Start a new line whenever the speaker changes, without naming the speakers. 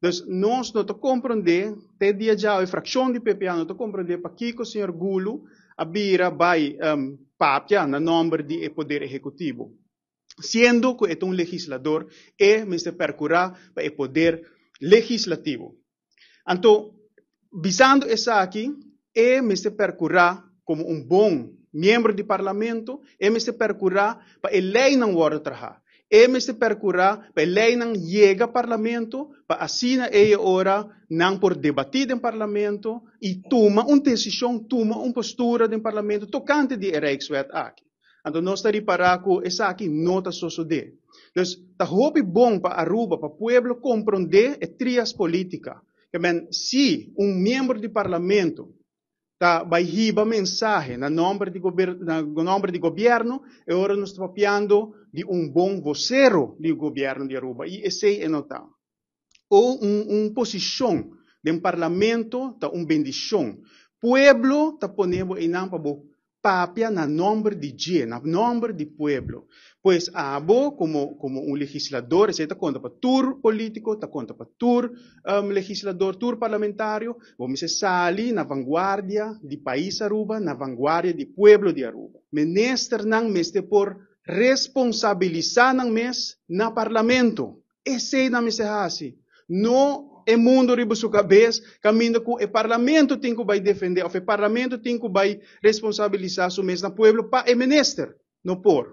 Dus nós não compreender, até dia já a fração de PPA não compreender para que o senhor Gulo abira vai papia na nome de poder executivo. Sendo que é legislador, Mr. Percurar para o poder legislativo. Então, visando isso aqui, Mr. Percurar como bom membro do parlamento, Mr. Percurar para a lei não war trabalhar. Mr. Percurar para a lei não chega ao parlamento, para assim a hora não por debater no parlamento e toma uma decisão, toma uma postura no parlamento tocante de Rijkswet aqui. Então, nós estamos para que isso aqui não está sucedendo. Então, está bom para Aruba, para o povo compreender a trias política. Se membro do parlamento vai receber mensagem na nome do governo, agora nós estamos falando de bom vocero do governo de Aruba. E esse é notado. Ou posição do parlamento, está bendição. Pueblo está ponendo em nome papia na nome de Deus, na nome do pueblo. Pois abo como legislador, você está conta para tour político, está conta para tour legislador, tour parlamentário, vamos sair na vanguardia do país Aruba, na vanguardia do pueblo de Aruba. Menester não meste por responsabilizar não mes na parlamento. Esse não me se assim. Não é mundo riba sua cabeça, caminho que o parlamento tem que vai defender, ou o parlamento tem que vai responsabilizar o mês na pueblo para o menester, não por.